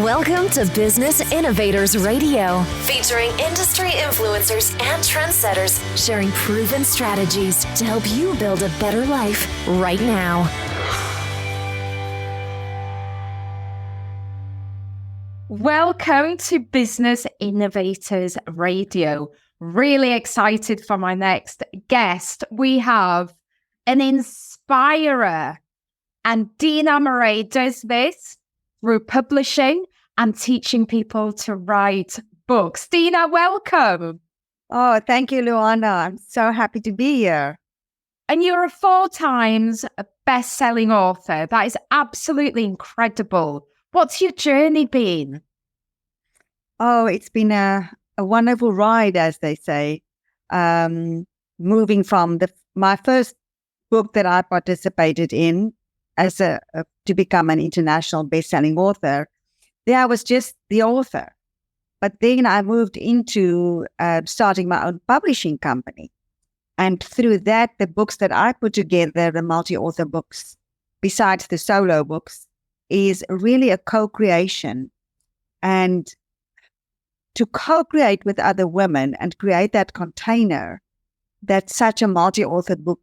Welcome to Business Innovators Radio, featuring industry influencers and trendsetters sharing proven strategies to help you build a better life right now. Welcome to Business Innovators Radio. Really excited for my next guest. We have an inspirer, and Dina Marais does this through publishing and teaching people to write books. Dina, welcome. Oh, thank you, Luana. I'm so happy to be here. And you're a 4 times best-selling author. That is absolutely incredible. What's your journey been? Oh, it's been a wonderful ride, as they say. Moving from my first book that I participated in as to become an international best-selling author, there I was just the author. But then I moved into starting my own publishing company. And through that, the books that I put together, the multi-author books, besides the solo books, is really a co-creation. And to co-create with other women and create that container that such a multi-author book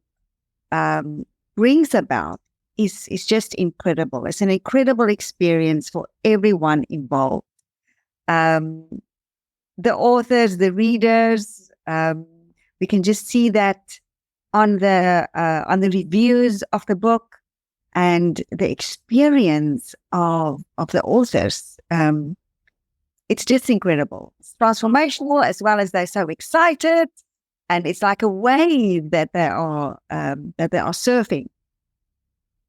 brings about is just incredible. It's an incredible experience for everyone involved. The authors, the readers, we can just see that on the reviews of the book and the experience of the authors. It's just incredible. It's transformational, as well as they're so excited, and it's like a wave that they are surfing.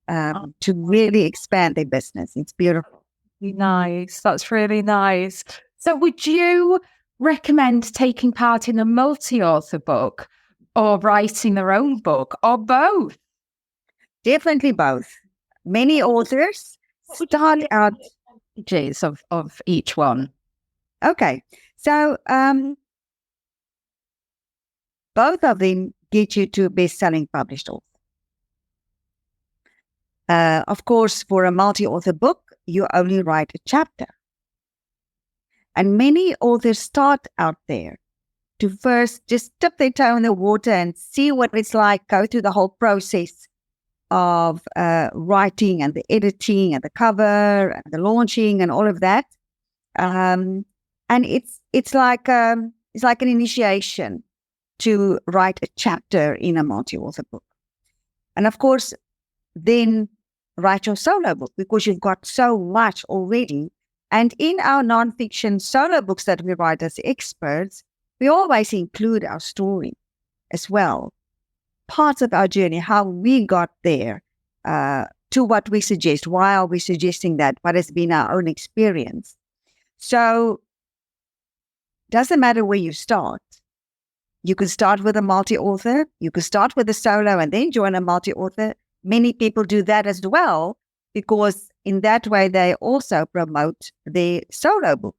To really expand their business. It's beautiful. Nice. That's really nice. So would you recommend taking part in a multi-author book or writing their own book, or both? Definitely both. Many authors start out of each one. Okay. So both of them get you to best-selling published author. Of course, for a multi-author book, you only write a chapter. And many authors start out there to first just dip their toe in the water and see what it's like, go through the whole process of writing and the editing and the cover and the launching and all of that. And it's like an initiation to write a chapter in a multi-author book. And of course, then write your solo book, because you've got so much already. And in our nonfiction solo books that we write as experts, we always include our story as well. Parts of our journey, how we got there, to what we suggest. Why are we suggesting that? What has been our own experience? So, doesn't matter where you start. You can start with a multi-author, you can start with a solo and then join a multi-author. Many people do that as well, because in that way they also promote their solo book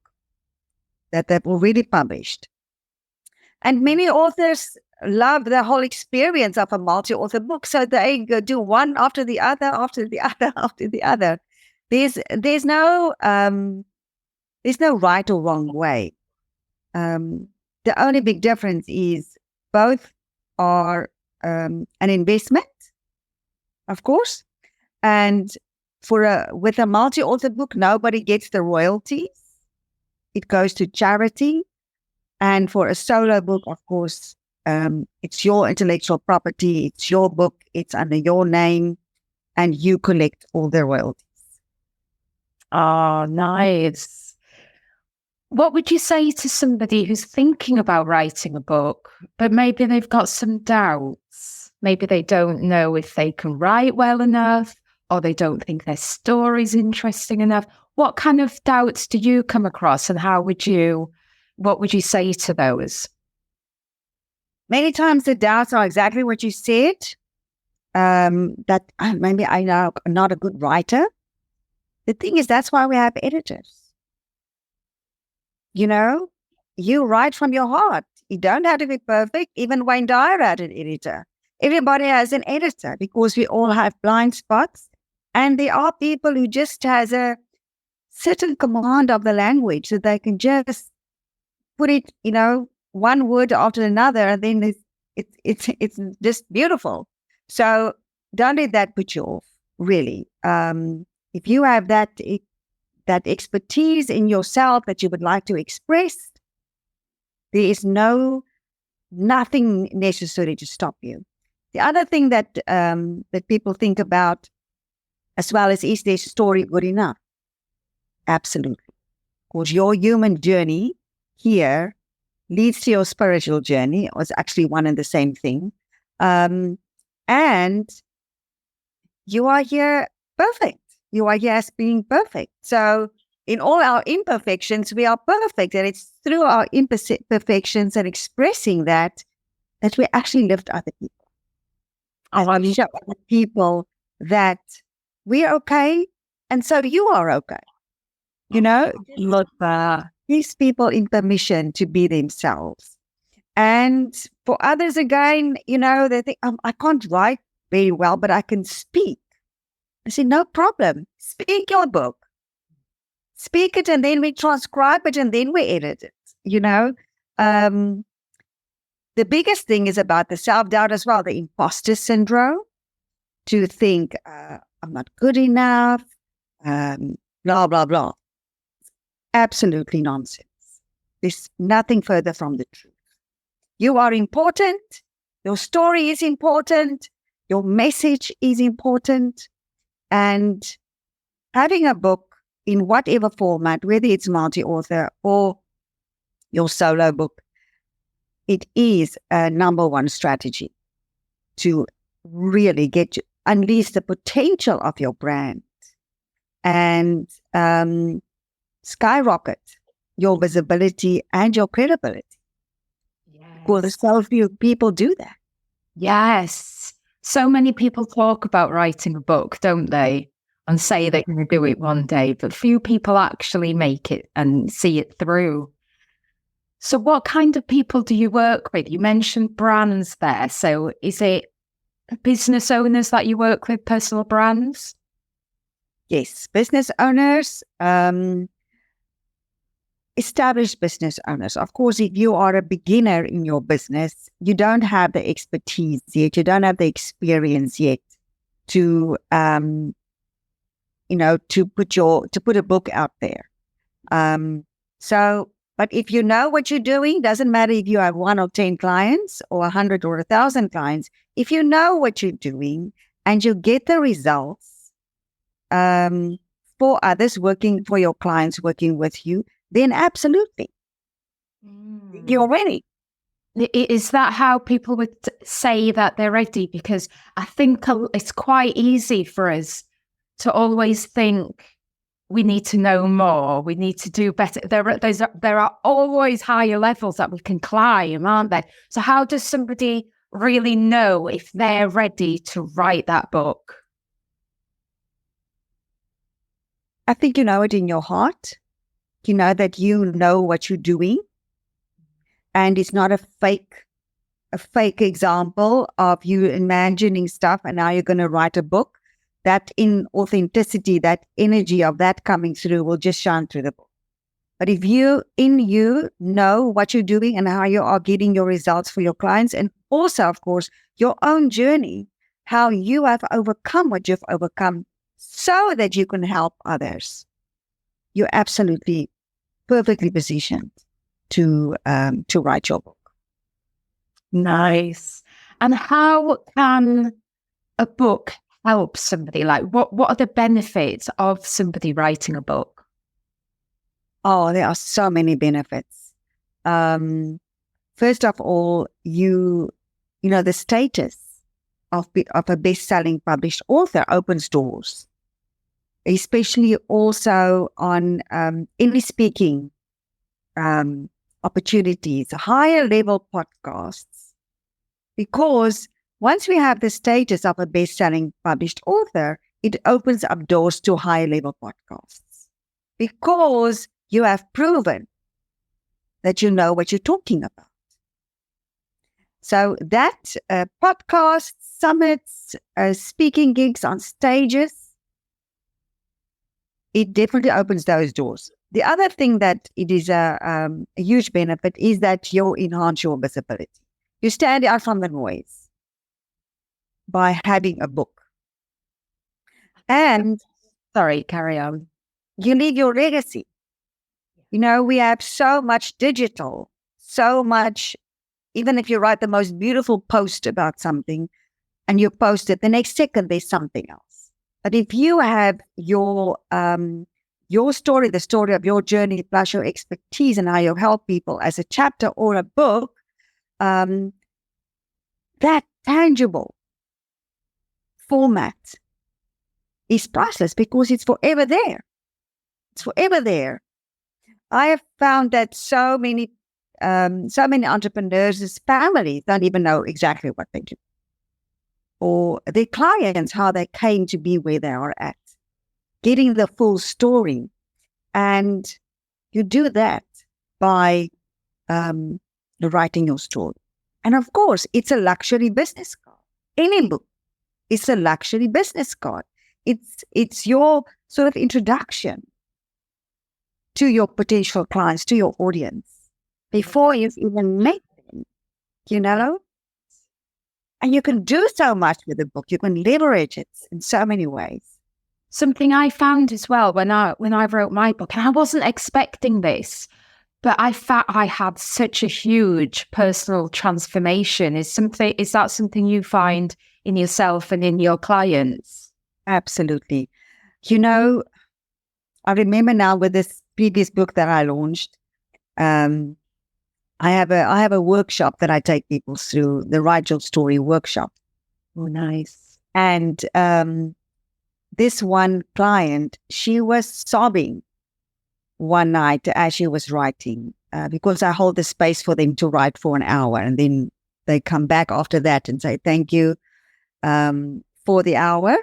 that they've already published. And many authors love the whole experience of a multi-author book, so they go do one after the other, after the other, after the other. There's no right or wrong way. The only big difference is both are an investment, of course, and with a multi-author book, nobody gets the royalties. It goes to charity. And for a solo book, of course, it's your intellectual property, it's your book, it's under your name, and you collect all the royalties. Oh, nice. What would you say to somebody who's thinking about writing a book, but maybe they've got some doubts? Maybe they don't know if they can write well enough, or they don't think their story's interesting enough. What kind of doubts do you come across, and what would you say to those? Many times the doubts are exactly what you said, that maybe I'm not a good writer. The thing is, that's why we have editors. You know, you write from your heart. You don't have to be perfect. Even Wayne Dyer had an editor. Everybody has an editor, because we all have blind spots. And there are people who just has certain command of the language that they can just put it, one word after another, and then it's just beautiful. So don't let that put you off, really. If you have that expertise in yourself that you would like to express, there is nothing necessary to stop you. The other thing that people think about as well is their story good enough? Absolutely. Because your human journey here leads to your spiritual journey. It was actually one and the same thing. And you are here perfect. You are here as being perfect. So in all our imperfections, we are perfect. And it's through our imperfections and expressing that we actually lift other people. And show other people that we are okay, and so you are okay. Love that. Gives people in permission to be themselves. And for others, again, they think, I can't write very well, but I can speak. I say, no problem. Speak your book. Speak it, and then we transcribe it, and then we edit it. The biggest thing is about the self-doubt as well, the imposter syndrome, to think, I'm not good enough, blah, blah, blah. Absolutely nonsense. There's nothing further from the truth. You are important. Your story is important. Your message is important. And having a book in whatever format, whether it's multi-author or your solo book, it is a number one strategy to really unleash the potential of your brand and skyrocket your visibility and your credibility. Yes. Well, so few people do that. Yes. So many people talk about writing a book, don't they? And say they're going to do it one day, but few people actually make it and see it through. So what kind of people do you work with? You mentioned brands there. So is it business owners that you work with, personal brands? Yes, business owners, established business owners. Of course, if you are a beginner in your business, you don't have the expertise yet, you don't have the experience yet to put a book out there. But if you know what you're doing, doesn't matter if you have 1 or 10 clients or 100 or 1,000 clients. If you know what you're doing and you get the results for others working, for your clients working with you, then absolutely, you're ready. Is that how people would say that they're ready? Because I think it's quite easy for us to always think we need to know more, we need to do better. There are always higher levels that we can climb, aren't there? So how does somebody really know if they're ready to write that book? I think you know it in your heart. You know that you know what you're doing. And it's not a fake example of you imagining stuff and now you're going to write a book. That in authenticity, that energy of that coming through will just shine through the book. But if you know what you're doing and how you are getting your results for your clients, and also, of course, your own journey, how you have overcome what you've overcome so that you can help others, you're absolutely perfectly positioned to write your book. Nice. And how can a book help somebody? Like, what are the benefits of somebody writing a book? Oh, there are so many benefits. First of all, the status of a best-selling published author opens doors, especially also on English speaking opportunities, higher level podcasts, because once we have the status of a best-selling published author, it opens up doors to higher level podcasts because you have proven that you know what you're talking about. So that podcasts, summits, speaking gigs on stages, it definitely opens those doors. The other thing that it is a huge benefit is that you enhance your visibility. You stand out from the noise by having a book. And Sorry, carry on. you leave your legacy. You know, we have so much digital, so much, even if you write the most beautiful post about something and you post it, the next second there's something else. But if you have your story, the story of your journey, plus your expertise and how you help people as a chapter or a book, that tangible format is priceless because it's forever there. It's forever there. I have found that so many entrepreneurs' families don't even know exactly what they do, or their clients, how they came to be where they are at, getting the full story. And you do that by writing your story. And of course, it's a luxury business card. Any book is a luxury business card. It's your sort of introduction to your potential clients, to your audience, before you've even met them, you know? And you can do so much with the book. You can leverage it in so many ways. Something I found as well when I wrote my book, and I wasn't expecting this, but I had such a huge personal transformation. Is that something you find in yourself and in your clients? Absolutely. You know, I remember now with this previous book that I launched, I have a workshop that I take people through, the Write Your Story workshop. Oh, nice. And this one client, she was sobbing one night as she was writing because I hold the space for them to write for an hour, and then they come back after that and say thank you for the hour.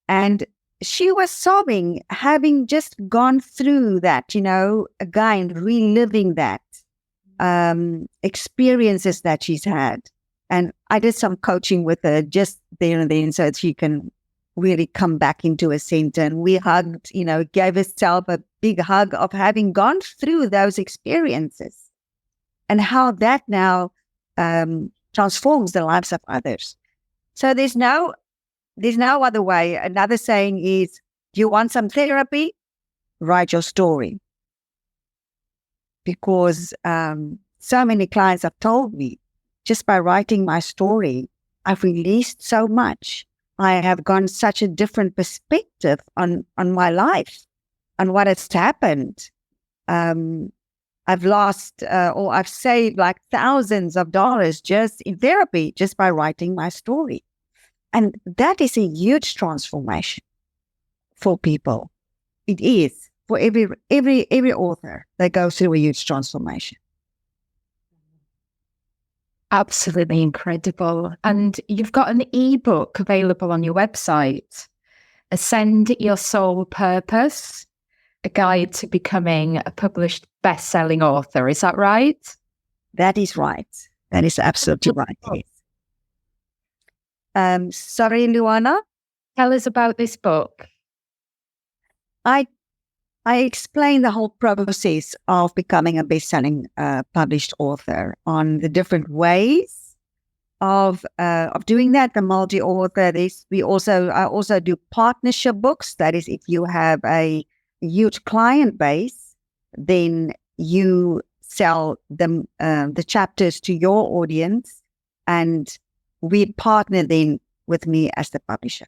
And she was sobbing, having just gone through that, you know, again, reliving that experiences that she's had. And I did some coaching with her just there and then so that she can really come back into a center. And we hugged, you know, gave herself a big hug of having gone through those experiences and how that now transforms the lives of others. So there's no other way. Another saying is, do you want some therapy? Write your story. Because so many clients have told me, just by writing my story, I've released so much. I have gotten such a different perspective on my life, on what has happened. I've lost or I've saved like thousands of dollars just in therapy, just by writing my story. And that is a huge transformation for people. It is for every author that goes through a huge transformation. Absolutely incredible. And you've got an ebook available on your website, Ascend Your Soul Purpose, a guide to becoming a published best-selling author. Is that right? That is right. That is absolutely right. Yes. Sorry, Luana? Tell us about this book. I explain the whole process of becoming a best-selling published author on the different ways of doing that. The multi-author. I also do partnership books. That is, if you have a huge client base, then you sell them the chapters to your audience, and we partner then with me as the publisher.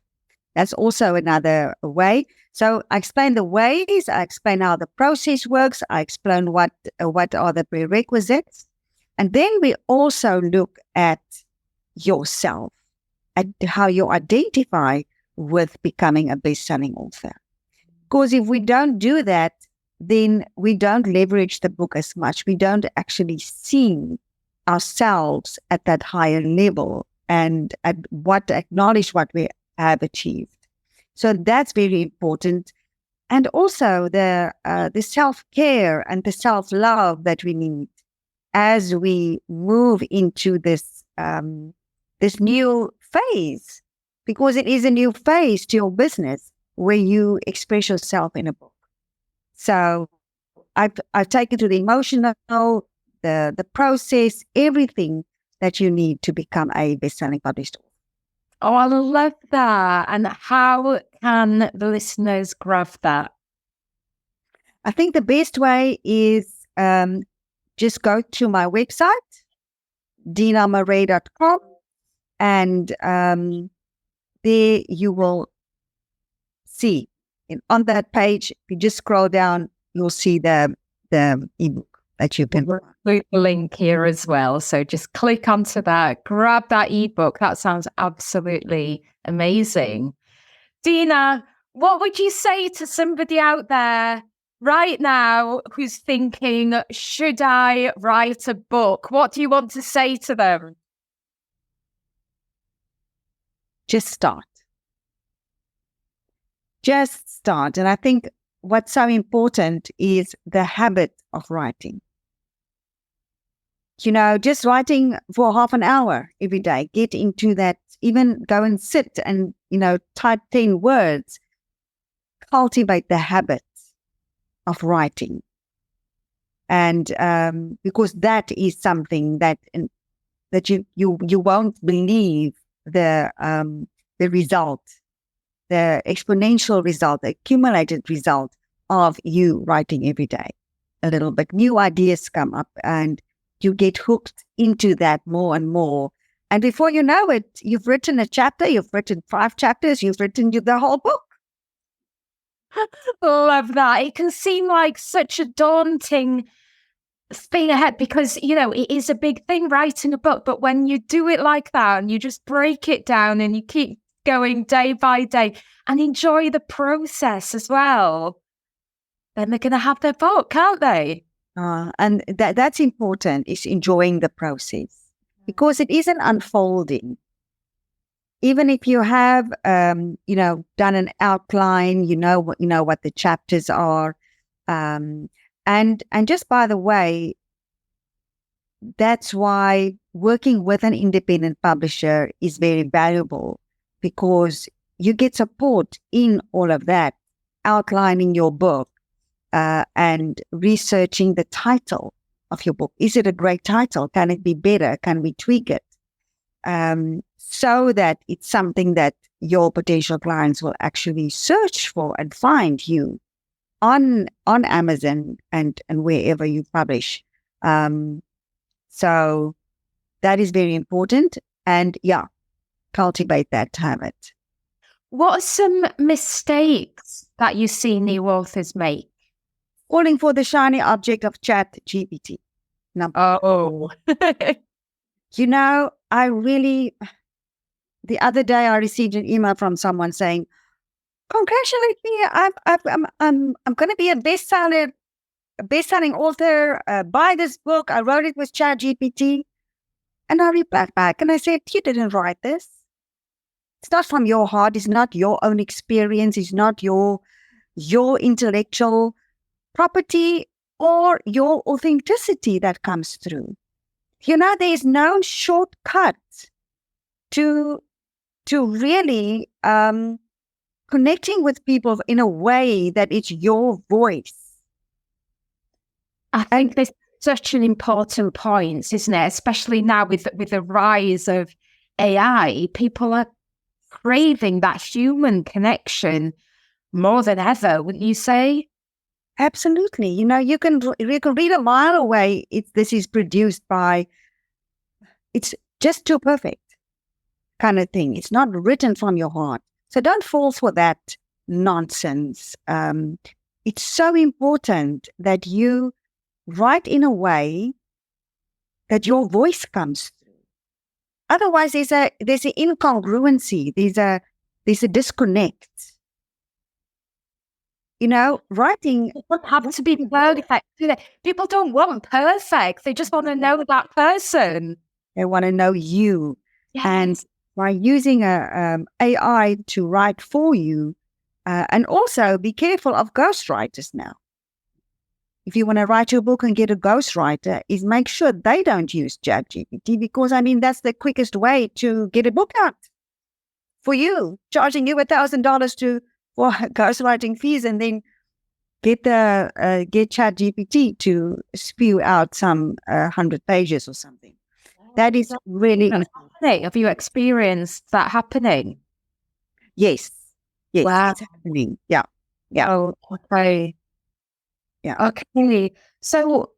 That's also another way. So I explain the ways, I explain how the process works, I explain what are the prerequisites. And then we also look at yourself, at how you identify with becoming a best-selling author. Because if we don't do that, then we don't leverage the book as much. We don't actually see ourselves at that higher level and acknowledge what we have achieved. So that's very important. And also the self-care and the self-love that we need as we move into this new phase, because it is a new phase to your business where you express yourself in a book. So I've taken to the emotional, the process, everything that you need to become a best-selling published author. Oh, I love that. And how can the listeners grab that? I think the best way is just go to my website, dinamarais.com, and there you will see. And on that page, if you just scroll down, you'll see the ebook that you can. We'll include the link here as well. So just click onto that, grab that ebook. That sounds absolutely amazing. Dina, what would you say to somebody out there right now who's thinking, should I write a book? What do you want to say to them? Just start. Just start. And I think what's so important is the habit of writing. You know, just writing for half an hour every day, get into that, even go and sit and, type 10 words, cultivate the habit of writing. And because that is something that you won't believe the result, the exponential result, the accumulated result of you writing every day. A little bit new ideas come up and you get hooked into that more and more. And before you know it, you've written a chapter, you've written 5 chapters, you've written the whole book. Love that. It can seem like such a daunting thing ahead because, it is a big thing writing a book. But when you do it like that and you just break it down and you keep going day by day and enjoy the process as well, then they're going to have their book, can't they? And that's important, is enjoying the process, because it isn't unfolding. Even if you have, done an outline, you know what the chapters are, and just by the way, that's why working with an independent publisher is very valuable, because you get support in all of that, outlining your book. And researching the title of your book. Is it a great title? Can it be better? Can we tweak it? So that it's something that your potential clients will actually search for and find you on Amazon and wherever you publish. So that is very important. And cultivate that habit. What are some mistakes that you see new authors make? Falling for the shiny object of Chat GPT. Oh. The other day I received an email from someone saying, "Congratulate me! I'm going to be a bestselling author. Buy this book. I wrote it with Chat GPT." And I replied back and I said, "You didn't write this. It's not from your heart. It's not your own experience. It's not your intellectual property or your authenticity that comes through. There's no shortcut to really connecting with people in a way that it's your voice." I think there's such an important point, isn't it? Especially now with the rise of AI, people are craving that human connection more than ever, wouldn't you say? Absolutely. You can read a mile away. This is produced by, it's just too perfect kind of thing. It's not written from your heart. So don't fall for that nonsense. It's so important that you write in a way that your voice comes through. Otherwise, there's an incongruency. There's a disconnect. Writing doesn't have to be perfect, do they? People don't want perfect. They just want to know that person. They want to know you. Yes. And by using a AI to write for you, and also be careful of ghostwriters now. If you want to write your book and get a ghostwriter, is make sure they don't use ChatGPT, because that's the quickest way to get a book out for you, charging you $1,000 for ghostwriting fees, and then get ChatGPT to spew out some 100 pages or something. That is really Have you experienced that happening? yes. Wow. It's happening. Yeah. Oh, okay. Yeah. Okay. So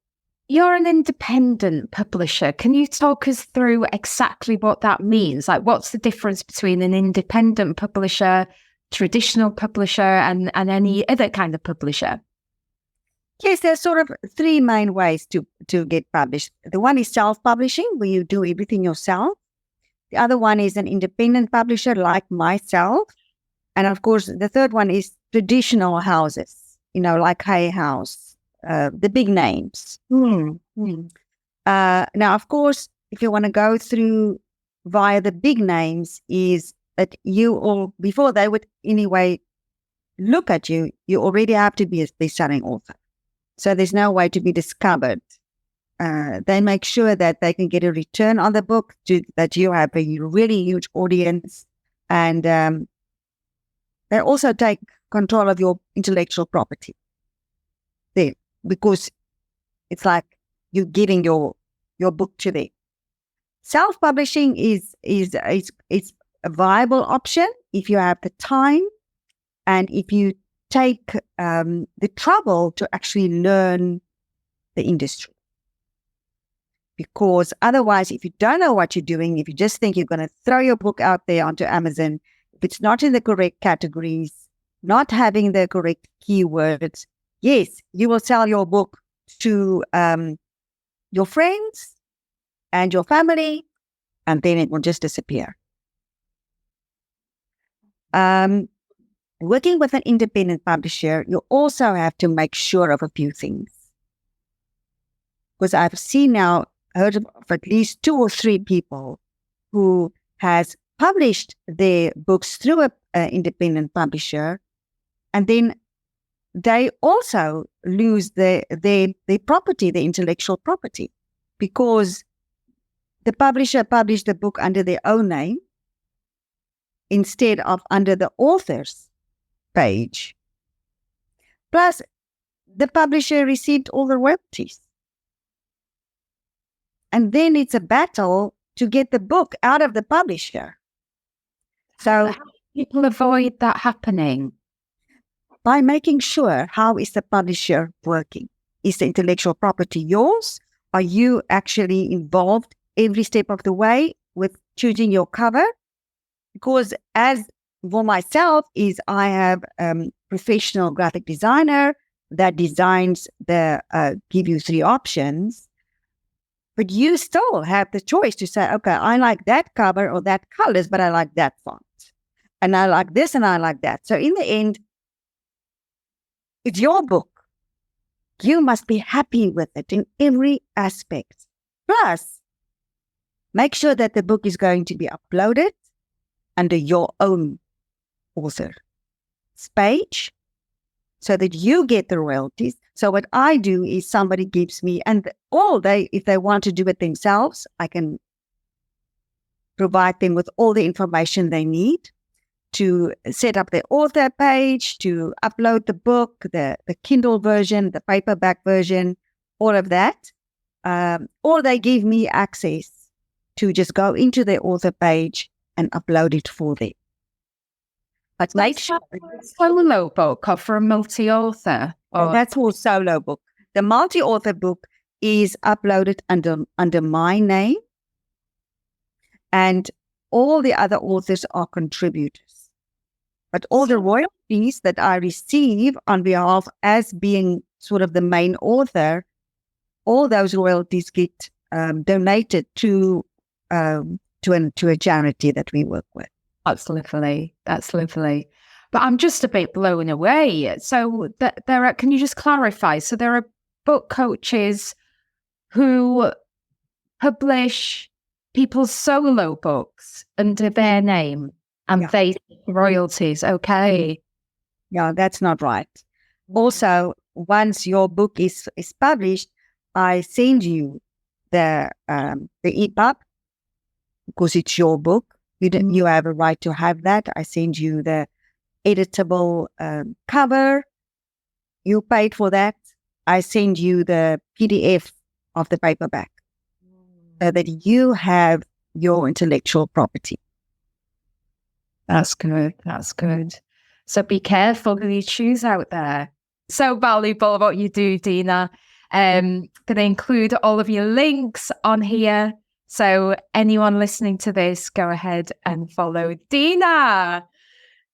you're an independent publisher. Can you talk us through exactly what that means? Like, what's the difference between an independent publisher, traditional publisher, and any other kind of publisher? Yes, there's sort of three main ways to get published. The one is self-publishing, where you do everything yourself. The other one is an independent publisher like myself. And of course, the third one is traditional houses, like Hay House, the big names. Now, of course, if you want to go through via the big names, is that before they would anyway look at you, you already have to be a best-selling author. So there's no way to be discovered. They make sure that they can get a return on the book, that you have a really huge audience, and they also take control of your intellectual property there, because it's like you're giving your book to them. Self-publishing is a viable option if you have the time and if you take the trouble to actually learn the industry. Because otherwise, if you don't know what you're doing, if you just think you're going to throw your book out there onto Amazon, if it's not in the correct categories, not having the correct keywords, yes, you will sell your book to your friends and your family, and then it will just disappear. Working with an independent publisher, you also have to make sure of a few things. Because I've heard of at least 2 or 3 people who has published their books through an independent publisher, and then they also lose their property, their intellectual property, because the publisher published the book under their own name instead of under the author's page. Plus, the publisher received all the royalties. And then it's a battle to get the book out of the publisher. So how do people avoid that happening? By making sure, how is the publisher working? Is the intellectual property yours? Are you actually involved every step of the way with choosing your cover? Because as for myself, I have a professional graphic designer that designs give you 3 options. But you still have the choice to say, okay, I like that cover or that colors, but I like that font. And I like this and I like that. So in the end, it's your book. You must be happy with it in every aspect. Plus, make sure that the book is going to be uploaded under your own author's page so that you get the royalties. So what I do is somebody gives me, and if they want to do it themselves, I can provide them with all the information they need to set up their author page, to upload the book, the Kindle version, the paperback version, all of that. Or they give me access to just go into their author page and upload it for them. But make sure it's a solo book or for a multi-author. That's for solo book. The multi-author book is uploaded under my name, and all the other authors are contributors. But all the royalties that I receive on behalf as being sort of the main author, all those royalties get donated to a charity that we work with. That's lovely. That's lovely. But I'm just a bit blown away. So can you just clarify? So there are book coaches who publish people's solo books under their name and they take royalties. Okay. Yeah, that's not right. Also, once your book is published, I send you the EPUB because it's your book. You have a right to have that. I send you the editable cover. you paid for that. I send you the PDF of the paperback so that you have your intellectual property. That's good. That's good. So be careful who you choose out there. So valuable what you do, Dina. Going to include all of your links on here. So anyone listening to this, go ahead and follow Dina.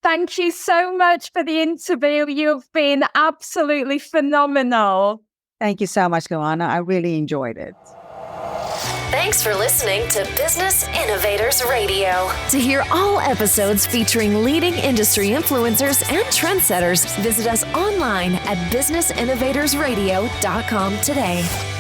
Thank you so much for the interview. You've been absolutely phenomenal. Thank you so much, Luana. I really enjoyed it. Thanks for listening to Business Innovators Radio. To hear all episodes featuring leading industry influencers and trendsetters, visit us online at businessinnovatorsradio.com today.